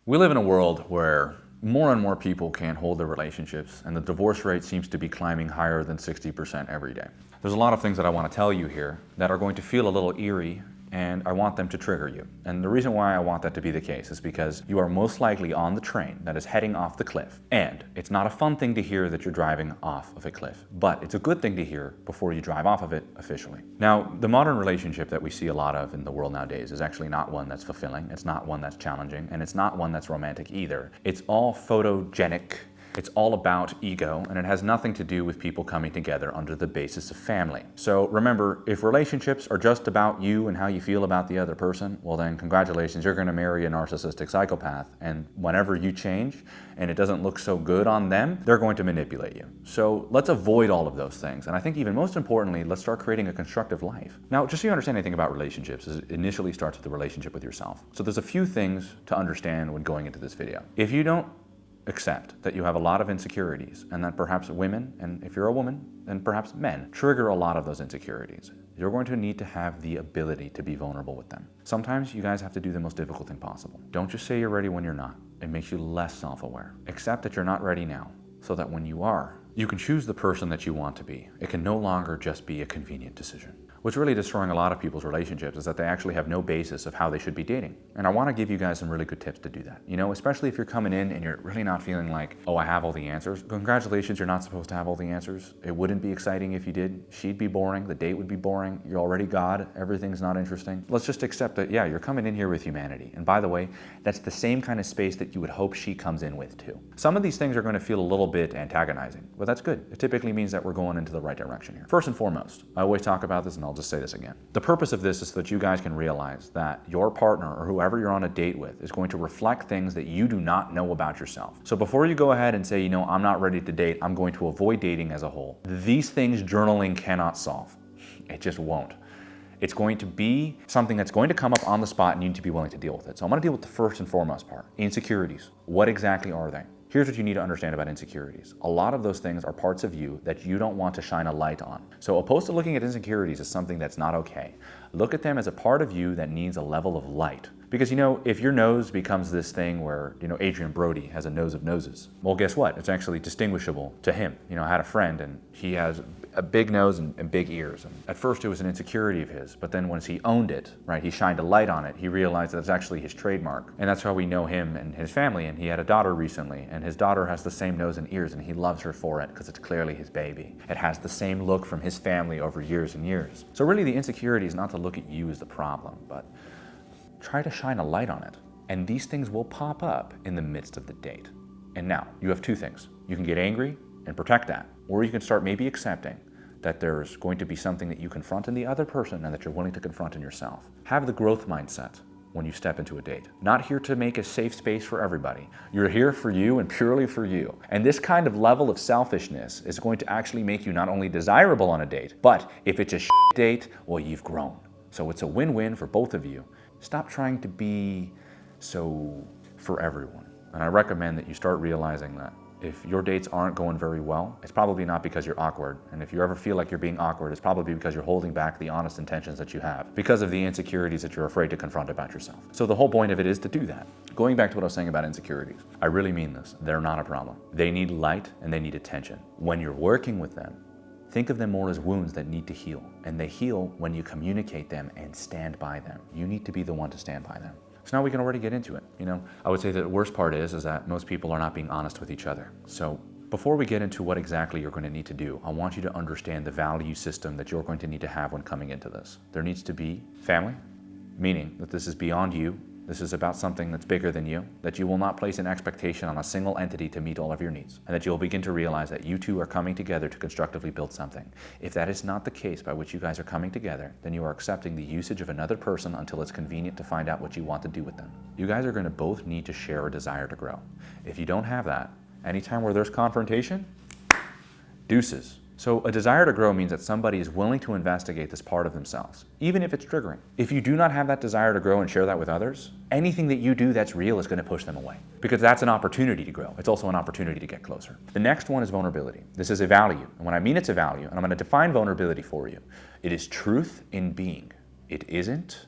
We live in a world where more and more people can't hold their relationships, and the divorce rate seems to be climbing higher than 60% every day. There's a lot of things that I want to tell you here that are going to feel a little eerie, and I want them to trigger you. And the reason why I want that to be the case is because you are most likely on the train that is heading off the cliff. And it's not a fun thing to hear that you're driving off of a cliff, but it's a good thing to hear before you drive off of it officially. Now, the modern relationship that we see a lot of in the world nowadays is actually not one that's fulfilling, it's not one that's challenging, and it's not one that's romantic either. It's all photogenic. It's all about ego, and it has nothing to do with people coming together under the basis of family. So remember, if relationships are just about you and how you feel about the other person, well then congratulations, you're going to marry a narcissistic psychopath, and whenever you change and it doesn't look so good on them, they're going to manipulate you. So let's avoid all of those things, and I think even most importantly, let's start creating a constructive life. Now, just so you understand anything about relationships, it initially starts with the relationship with yourself. So there's a few things to understand when going into this video. If you don't accept that you have a lot of insecurities, and that perhaps women, and if you're a woman, then perhaps men, trigger a lot of those insecurities, you're going to need to have the ability to be vulnerable with them. Sometimes you guys have to do the most difficult thing possible. Don't just say you're ready when you're not. It makes you less self-aware. Accept that you're not ready now, so that when you are, you can choose the person that you want to be. It can no longer just be a convenient decision. What's really destroying a lot of people's relationships is that they actually have no basis of how they should be dating. And I want to give you guys some really good tips to do that. You know, especially if you're coming in and you're really not feeling like, oh, I have all the answers. Congratulations, you're not supposed to have all the answers. It wouldn't be exciting if you did. She'd be boring, the date would be boring, you're already God, everything's not interesting. Let's just accept that, yeah, you're coming in here with humanity. And by the way, that's the same kind of space that you would hope she comes in with too. Some of these things are going to feel a little bit antagonizing, but that's good. It typically means that we're going into the right direction here. First and foremost, I always talk about this, and I'll just say this again. The purpose of this is so that you guys can realize that your partner or whoever you're on a date with is going to reflect things that you do not know about yourself. So before you go ahead and say, you know, I'm not ready to date, I'm going to avoid dating as a whole, these things journaling cannot solve. It just won't. It's going to be something that's going to come up on the spot, and you need to be willing to deal with it. So I'm going to deal with the first and foremost part, insecurities. What exactly are they? Here's what you need to understand about insecurities. A lot of those things are parts of you that you don't want to shine a light on. So opposed to looking at insecurities as something that's not okay, look at them as a part of you that needs a level of light. Because, you know, if your nose becomes this thing where, you know, Adrian Brody has a nose of noses, well, guess what? It's actually distinguishable to him. You know, I had a friend and he has a big nose and big ears. And at first it was an insecurity of his, but then once he owned it, right, he shined a light on it, he realized that it's actually his trademark. And that's how we know him and his family. And he had a daughter recently, and his daughter has the same nose and ears, and he loves her for it because it's clearly his baby. It has the same look from his family over years and years. So really the insecurity is not to look at you as the problem, but try to shine a light on it. And these things will pop up in the midst of the date. And now, you have two things. You can get angry and protect that, or you can start maybe accepting that there's going to be something that you confront in the other person and that you're willing to confront in yourself. Have the growth mindset when you step into a date. Not here to make a safe space for everybody. You're here for you and purely for you. And this kind of level of selfishness is going to actually make you not only desirable on a date, but if it's a shit date, well, you've grown. So it's a win-win for both of you. Stop trying to be so for everyone. And I recommend that you start realizing that if your dates aren't going very well, it's probably not because you're awkward. And if you ever feel like you're being awkward, it's probably because you're holding back the honest intentions that you have because of the insecurities that you're afraid to confront about yourself. So the whole point of it is to do that. Going back to what I was saying about insecurities, I really mean this. They're not a problem. They need light and they need attention. When you're working with them, think of them more as wounds that need to heal. And they heal when you communicate them and stand by them. You need to be the one to stand by them. So now we can already get into it. You know, I would say that the worst part is that most people are not being honest with each other. So before we get into what exactly you're going to need to do, I want you to understand the value system that you're going to need to have when coming into this. There needs to be family, meaning that this is beyond you. This is about something that's bigger than you, that you will not place an expectation on a single entity to meet all of your needs, and that you'll begin to realize that you two are coming together to constructively build something. If that is not the case by which you guys are coming together, then you are accepting the usage of another person until it's convenient to find out what you want to do with them. You guys are going to both need to share a desire to grow. If you don't have that, anytime where there's confrontation, deuces. So a desire to grow means that somebody is willing to investigate this part of themselves, even if it's triggering. If you do not have that desire to grow and share that with others, anything that you do that's real is going to push them away, because that's an opportunity to grow. It's also an opportunity to get closer. The next one is vulnerability. This is a value. And when I mean it's a value, and I'm going to define vulnerability for you, it is truth in being. It isn't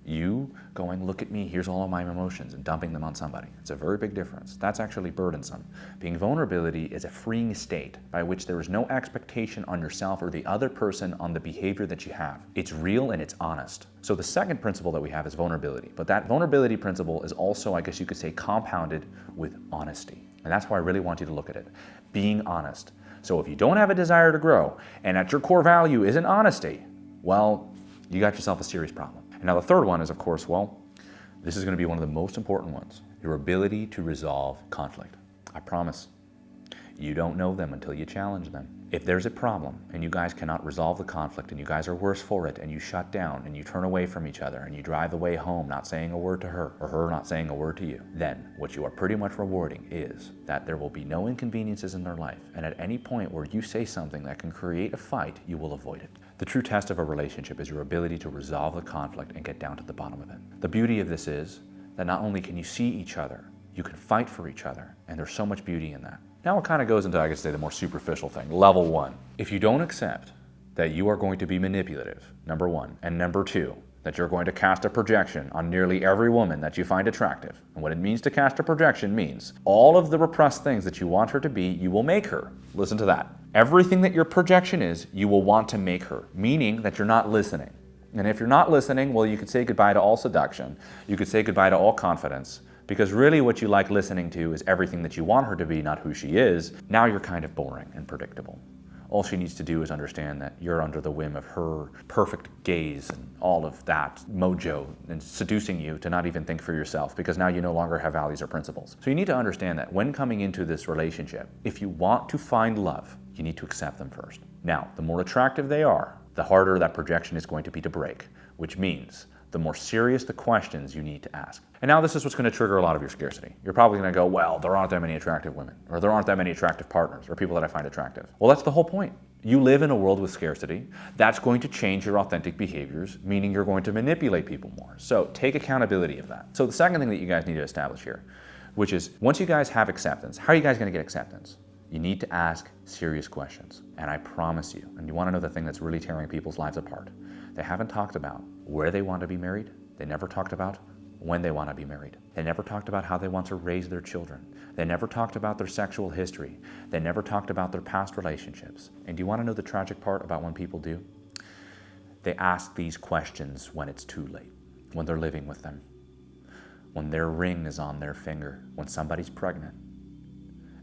You going, look at me, here's all of my emotions, and dumping them on somebody. It's a very big difference. That's actually burdensome. Being vulnerability is a freeing state by which there is no expectation on yourself or the other person on the behavior that you have. It's real and it's honest. So the second principle that we have is vulnerability. But that vulnerability principle is also, I guess you could say, compounded with honesty. And that's how I really want you to look at it. Being honest. So if you don't have a desire to grow, and at your core value isn't honesty, well, you got yourself a serious problem. And now the third one is, of course, well, this is going to be one of the most important ones. Your ability to resolve conflict. I promise. You don't know them until you challenge them. If there's a problem and you guys cannot resolve the conflict and you guys are worse for it and you shut down and you turn away from each other and you drive away home not saying a word to her or her not saying a word to you, then what you are pretty much rewarding is that there will be no inconveniences in their life, and at any point where you say something that can create a fight, you will avoid it. The true test of a relationship is your ability to resolve the conflict and get down to the bottom of it. The beauty of this is that not only can you see each other, you can fight for each other, and there's so much beauty in that. Now it kind of goes into, I guess, say, the more superficial thing, level one. If you don't accept that you are going to be manipulative, number one, and number two, that you're going to cast a projection on nearly every woman that you find attractive. And what it means to cast a projection means all of the repressed things that you want her to be, you will make her. Listen to that. Everything that your projection is, you will want to make her, meaning that you're not listening. And if you're not listening, well, you could say goodbye to all seduction. You could say goodbye to all confidence. Because really what you like listening to is everything that you want her to be, not who she is. Now you're kind of boring and predictable. All she needs to do is understand that you're under the whim of her perfect gaze and all of that mojo and seducing you to not even think for yourself, because now you no longer have values or principles. So you need to understand that when coming into this relationship, if you want to find love, you need to accept them first. Now, the more attractive they are, the harder that projection is going to be to break, which means the more serious the questions you need to ask. And now this is what's going to trigger a lot of your scarcity. You're probably going to go, well, there aren't that many attractive women, or there aren't that many attractive partners, or people that I find attractive. Well, that's the whole point. You live in a world with scarcity. That's going to change your authentic behaviors, meaning you're going to manipulate people more. So take accountability of that. So the second thing that you guys need to establish here, which is once you guys have acceptance, how are you guys going to get acceptance? You need to ask serious questions. And I promise you, and you want to know the thing that's really tearing people's lives apart, they haven't talked about where they want to be married. They never talked about when they want to be married. They never talked about how they want to raise their children. They never talked about their sexual history. They never talked about their past relationships. And do you want to know the tragic part about when people do? They ask these questions when it's too late, when they're living with them, when their ring is on their finger, when somebody's pregnant.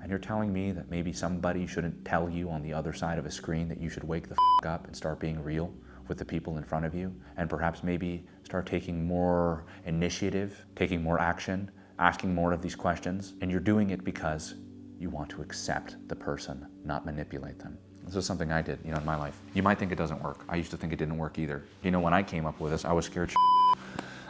And you're telling me that maybe somebody shouldn't tell you on the other side of a screen that you should wake the f*** up and start being real with the people in front of you, and perhaps maybe start taking more initiative, taking more action, asking more of these questions, and you're doing it because you want to accept the person, not manipulate them. This is something I did, in my life. You might think it doesn't work. I used to think it didn't work either. When I came up with this, I was scared.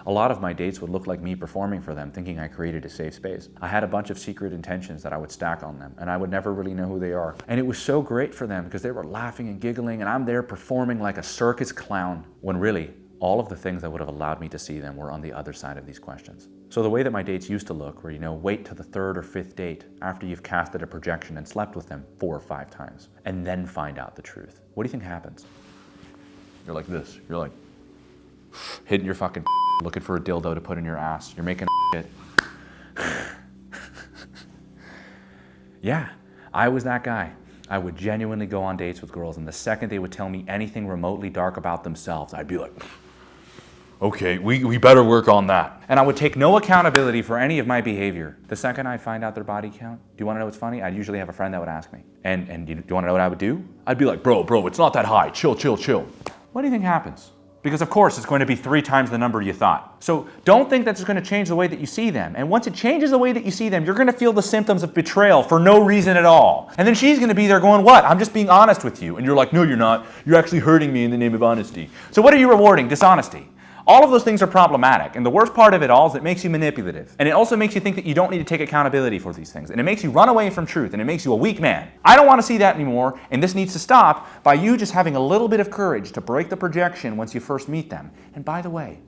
A lot of my dates would look like me performing for them, thinking I created a safe space. I had a bunch of secret intentions that I would stack on them, and I would never really know who they are. And it was so great for them because they were laughing and giggling, and I'm there performing like a circus clown, when really, all of the things that would have allowed me to see them were on the other side of these questions. So the way that my dates used to look were, wait till the third or fifth date after you've casted a projection and slept with them 4 or 5 times, and then find out the truth. What do you think happens? You're like this. You're like hitting your fucking looking for a dildo to put in your ass. You're making shit. Yeah, I was that guy. I would genuinely go on dates with girls, and the second they would tell me anything remotely dark about themselves, I'd be like, okay, we better work on that. And I would take no accountability for any of my behavior. The second I'd find out their body count, do you want to know what's funny? I'd usually have a friend that would ask me, and do you want to know what I would do? I'd be like, bro, it's not that high. Chill. What do you think happens? Because of course it's going to be 3 times the number you thought. So don't think that's going to change the way that you see them. And once it changes the way that you see them, you're going to feel the symptoms of betrayal for no reason at all. And then she's going to be there going, what? I'm just being honest with you. And you're like, no, you're not. You're actually hurting me in the name of honesty. So what are you rewarding? Dishonesty. All of those things are problematic, and the worst part of it all is it makes you manipulative. And it also makes you think that you don't need to take accountability for these things. And it makes you run away from truth, and it makes you a weak man. I don't want to see that anymore, and this needs to stop by you just having a little bit of courage to break the projection once you first meet them. And by the way,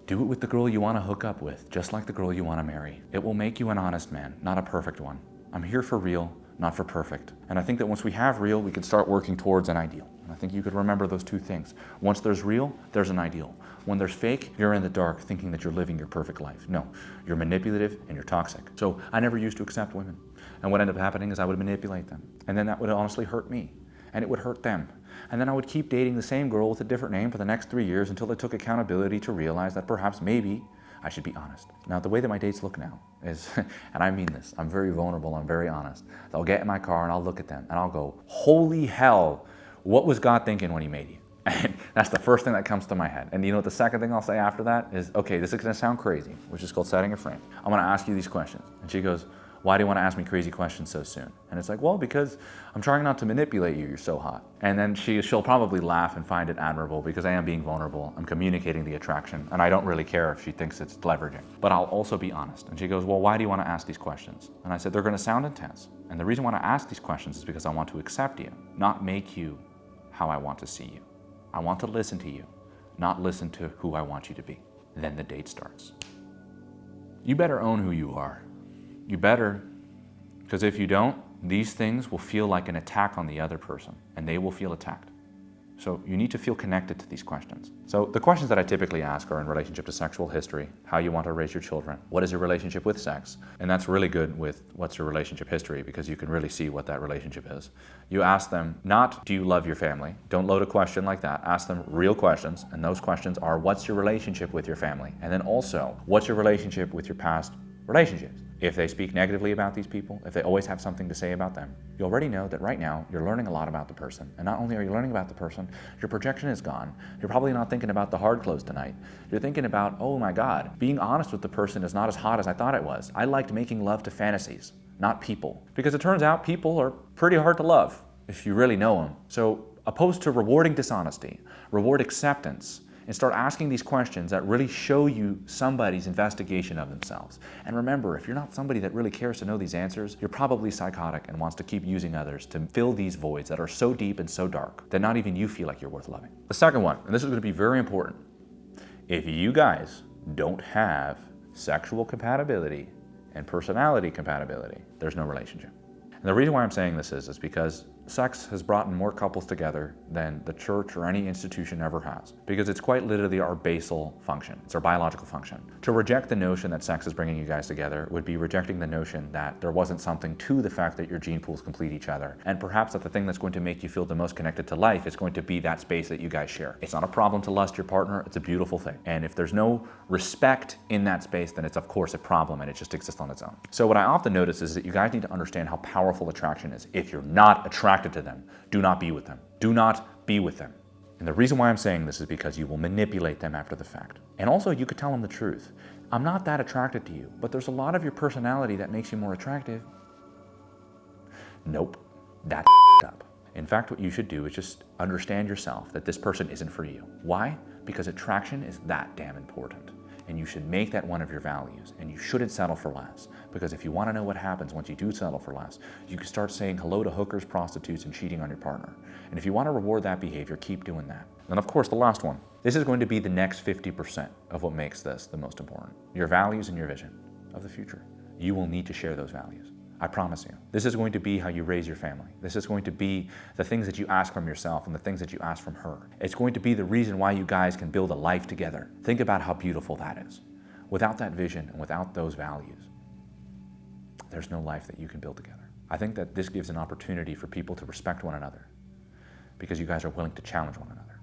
do it with the girl you want to hook up with, just like the girl you want to marry. It will make you an honest man, not a perfect one. I'm here for real, not for perfect. And I think that once we have real, we can start working towards an ideal. And I think you could remember those two things. Once there's real, there's an ideal. When there's fake, you're in the dark thinking that you're living your perfect life. No, you're manipulative and you're toxic. So I never used to accept women. And what ended up happening is I would manipulate them. And then that would honestly hurt me. And it would hurt them. And then I would keep dating the same girl with a different name for the next 3 years until I took accountability to realize that perhaps maybe I should be honest. Now, the way that my dates look now is, and I mean this, I'm very vulnerable, I'm very honest. I'll get in my car and I'll look at them and I'll go, holy hell, what was God thinking when he made you? And that's the first thing that comes to my head. And you know what the second thing I'll say after that is, okay, this is gonna sound crazy, which is called setting a frame. I'm gonna ask you these questions. And she goes, why do you want to ask me crazy questions so soon? And it's like, well, because I'm trying not to manipulate you, you're so hot. And then she'll probably laugh and find it admirable because I am being vulnerable, I'm communicating the attraction, and I don't really care if she thinks it's leveraging. But I'll also be honest. And she goes, well, why do you want to ask these questions? And I said, they're going to sound intense. And the reason why I ask these questions is because I want to accept you, not make you how I want to see you. I want to listen to you, not listen to who I want you to be. Then the date starts. You better own who you are. You better, because if you don't, these things will feel like an attack on the other person, and they will feel attacked. So you need to feel connected to these questions. So the questions that I typically ask are in relationship to sexual history, how you want to raise your children, what is your relationship with sex, and that's really good with what's your relationship history because you can really see what that relationship is. You ask them not, do you love your family? Don't load a question like that. Ask them real questions, and those questions are, what's your relationship with your family? And then also, what's your relationship with your past relationships? If they speak negatively about these people, if they always have something to say about them, you already know that right now you're learning a lot about the person. And not only are you learning about the person, your projection is gone. You're probably not thinking about the hard clothes tonight. You're thinking about, oh my God, being honest with the person is not as hot as I thought it was. I liked making love to fantasies, not people. Because it turns out people are pretty hard to love if you really know them. So opposed to rewarding dishonesty, reward acceptance, and start asking these questions that really show you somebody's investigation of themselves. And remember, if you're not somebody that really cares to know these answers, you're probably psychotic and wants to keep using others to fill these voids that are so deep and so dark that not even you feel like you're worth loving. The second one, and this is going to be very important, if you guys don't have sexual compatibility and personality compatibility, there's no relationship. And the reason why I'm saying this is because sex has brought more couples together than the church or any institution ever has, because it's quite literally our basal function. It's our biological function. To reject the notion that sex is bringing you guys together would be rejecting the notion that there wasn't something to the fact that your gene pools complete each other, and perhaps that the thing that's going to make you feel the most connected to life is going to be that space that you guys share. It's not a problem to lust your partner, it's a beautiful thing. And if there's no respect in that space, then it's of course a problem and it just exists on its own. So what I often notice is that you guys need to understand how powerful attraction is. If you're not attracted to them, do not be with them. Do not be with them. And the reason why I'm saying this is because you will manipulate them after the fact. And also you could tell them the truth. I'm not that attracted to you, but there's a lot of your personality that makes you more attractive. Nope, that's up. In fact, what you should do is just understand yourself that this person isn't for you. Why? Because attraction is that damn important. And you should make that one of your values, and you shouldn't settle for less. Because if you want to know what happens once you do settle for less, you can start saying hello to hookers, prostitutes, and cheating on your partner. And if you want to reward that behavior, keep doing that. And of course, the last one. This is going to be the next 50% of what makes this the most important. Your values and your vision of the future. You will need to share those values. I promise you. This is going to be how you raise your family. This is going to be the things that you ask from yourself and the things that you ask from her. It's going to be the reason why you guys can build a life together. Think about how beautiful that is. Without that vision and without those values, there's no life that you can build together. I think that this gives an opportunity for people to respect one another because you guys are willing to challenge one another.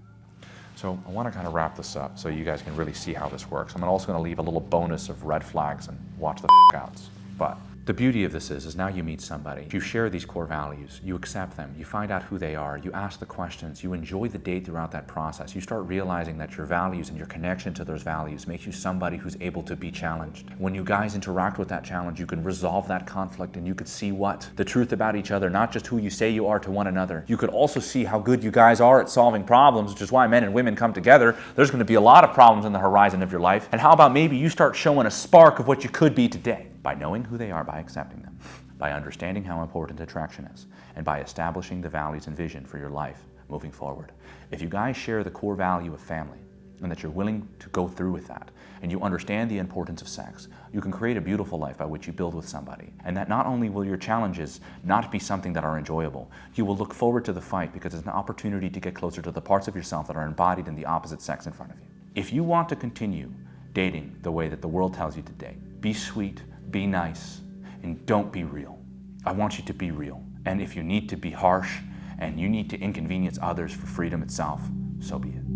So I want to kind of wrap this up so you guys can really see how this works. I'm also going to leave a little bonus of red flags and watch the outs. But the beauty of this is now you meet somebody, you share these core values, you accept them, you find out who they are, you ask the questions, you enjoy the date throughout that process. You start realizing that your values and your connection to those values makes you somebody who's able to be challenged. When you guys interact with that challenge, you can resolve that conflict and you could see what? The truth about each other, not just who you say you are to one another. You could also see how good you guys are at solving problems, which is why men and women come together. There's going to be a lot of problems in the horizon of your life. And how about maybe you start showing a spark of what you could be today? By knowing who they are, by accepting them, by understanding how important attraction is, and by establishing the values and vision for your life moving forward. If you guys share the core value of family, and that you're willing to go through with that, and you understand the importance of sex, you can create a beautiful life by which you build with somebody. And that not only will your challenges not be something that are enjoyable, you will look forward to the fight because it's an opportunity to get closer to the parts of yourself that are embodied in the opposite sex in front of you. If you want to continue dating the way that the world tells you to date, be sweet, be nice, and don't be real. I want you to be real. And if you need to be harsh and you need to inconvenience others for freedom itself, so be it.